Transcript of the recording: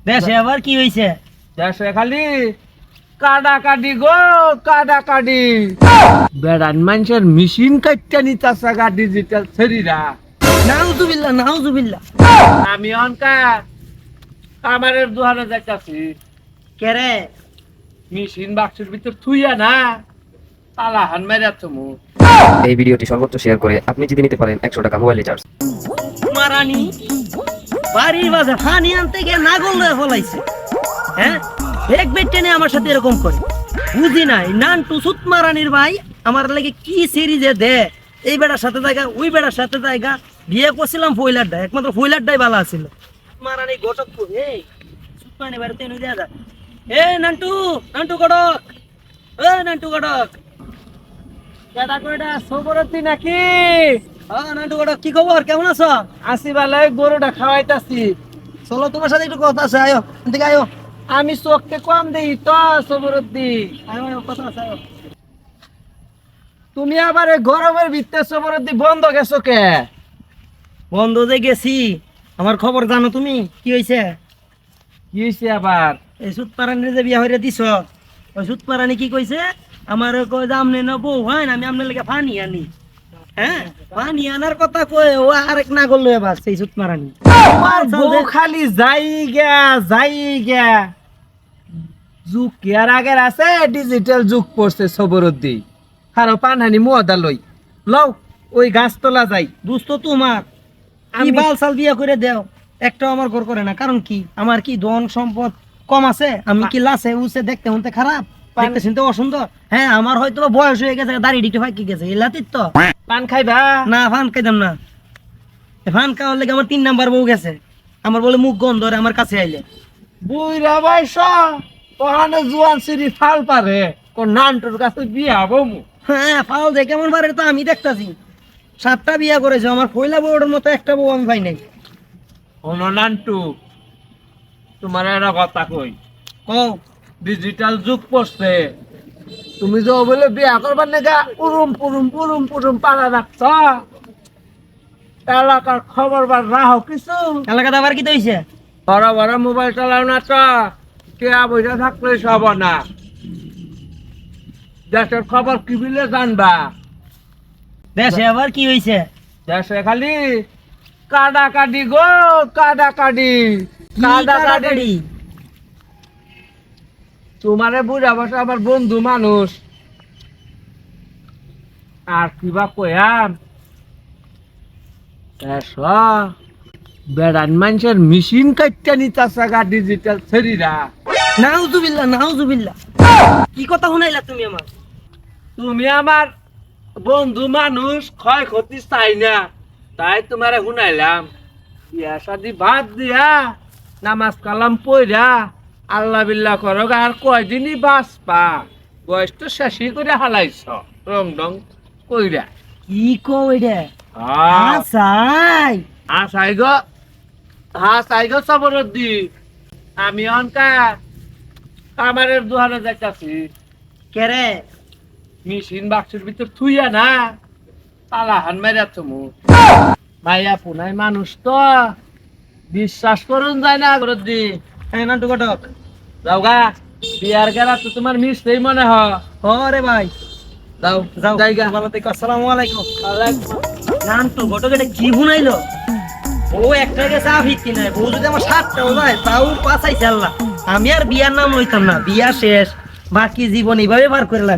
দেশে আবার কি হইছে? দেশে খালি কাডাকাডি গো কাডাকাডি বেড়ান মানুষের মেশিন কাটতে নিতাছে গা ডিজিটাল শরীরা। নাউজুবিল্লাহ নাউজুবিল্লাহ। আমি অনকা কামারের দুহারে যাইতাছি, কেরে? মেশিন বাক্সের ভিতর থুইয়া না তালা হান মেরা তুমি। এই ভিডিওটি সর্বোচ্চ শেয়ার করে আপনি জিতে নিতে পারেন 100 টাকা মোবাইল রিচার্জ। মারানি বাড়ির মাঝে পানি আনতে গিয়ে নাগল হয়ে ফলাইছে। হ্যাঁ, এক বেটে নিয়ে আমার সাথে এরকম করে বুঝি নাই। নান্টু সুত মারানির ভাই আমার লাগে কি সিরিজে দে, এই বেড়ার সাথে জায়গা ওই বেড়ার সাথে জায়গা। বিয়ে করছিলাম ফয়লারটা, একমাত্র ফয়লারটাই ভালো আছিল। মারানি ঘটক এই সুত মারানি বাড়িতে এনে দেয়া যা। এ নান্টু নান্টু গড়ক, এ নান্টু গড়ক, কেডা কইডা সবরতি নাকি? নান্টু গড়ক, কি খবর, কেমন আছো? আসি বালাই গরুটা খাওয়াইতাছি। চলো তোমার সাথে একটু কথা আছে, আয়ো এদিকে আয়ো। আমি চোখকে কম দেই তো সবরতি। আয়ো আয়ো, কথা আছে আয়ো। তুমি আবার এই গরমের ভিতরে সবরতি বন্ধ গেছো কে? বন্ধ যে গেছি, আমার খবর জানো তুমি? কি হয়েছে? কি হইছে আবার? এই সুতপারানি যে বিয়া হইরে দিছ, ওই সুতপারানি কি কইছে, আমার কই যে আমনে না বউ হয় না, আমি আপনার লেগে পানি আনি। হ্যাঁ, পানি আনার কথা কই ও আরেক না করলো এবার সেই সুতপারানি। তোমার বউ খালি যাই গা যুগ কি আর আগের আছে? ডিজিটাল যুগ পড়ছে সবরতি। হারো পানহানি মুয়াদা লই লও, ওই গাছতলা যাই। দুস্থ তোমার কি আমি- বাল সাল বিয়া করে দেও, একটাও আমার ঘর করে না। কারণ কি, আমার কি ধন সম্পদ কম আছে? আমি কি লাসে উসে দেখতে শুনতে খারাপ, দেখতে শুনতে অসুন্দর? হ্যাঁ, আমার হয়তো বা বয়স হয়ে গেছে, দাড়ি ডিটে ফাঁকি গেছে, এলাতির তো পান খাইবা? না, ফান খাইতাম না। ফান খাওয়ার লেগে আমার 3 নাম্বার বউ গেছে। আমার বলে মুখ গন্ধ রে আমার কাছে আইলে। বুইরা বয়সা ওখানে জুয়ান সিরি ফাল পারে কোন নানটুর কাছে বিয়া বমু। হ্যাঁ, ফাল যে কেমন পারে তো আমি দেখতাছি। 7টা বিয়া করেছে, আমার পয়লা বউটার মতো একটা বউ আমি পাই নাই। শোনো নান্টু, তোমার একটা কথা কই, কও। ডিজিটাল যুগ পড়ছে। তুমি যে বলে বিয়া করবার নেগা উরুম পুরুম পুরুম পুরুম পাড়া রাখছ, এলাকার খবর বার রাহো কিছু। এলাকাতে আবার কি তো হইছে? বড় বড় মোবাইল চালাও না তো কেয়া বইটা থাকলে সব না। দেশের খবর কি বিলে জানবা? দেশে আবার কি হইছে? দেশে খালি কাডাকাডি গো কাডাকাডি কি কাডাকাডি। কাড়াকাড়ি? তোমারে বুঝা বসে আবার বন্ধু মানুষ আর কিবা কয়াম। বেড়ান মানুষের মেশিন কাটতে নিতাছে গা ডিজিটাল শরীরা। নাউজুবিল্লাহ নাউজুবিল্লাহ। কি কথা শুনাইলা তুমি আমার? তুমি আমার বন্ধু মানুষ, ক্ষয়ক্ষতি চাই না, তাই তোমারে শুনাইলাম। বিয়া শাদি বাদ দিয়া নামাজ কালাম পইরা আল্লাহ বিল্লাহ করো, আর কয়দিনই বাঁচবা? বয়স তো শেষই করে হালাইছ রং ডং কইরা। কি কও এটা? হ্যাঁ আসাই হাসাই গো সবরদ্দি। আমি অনকা কামারের দুহারে যাইতাছি, কেরে? মেশিন বাক্সের ভিতর থুইয়া না তালা হান মেরা তুমি। ভাইয়া পুনাই মানুষ তো বিশ্বাস করুন যায় না গরদ্দি। হ্যাঁ নান্টু ঘটক। যাও গা, বিয়ার গেলা তো তোমার মিস্ত্রি মনে হ। ওরে ভাই, যাও যাও জায়গা। ভালো থেকো, আসসালামু আলাইকুম। নান্টু ঘটক এটা কি শুনাইলো? ও একটা গেছে আফিতি নাই, বউ যদি আমার 7টাও যায় তাও পাছাইছে আল্লাহ। আমি আর বিয়ার নাম লইতাম না, বিয়া শেষ, বাকি জীবন এইভাবে পার করলাম।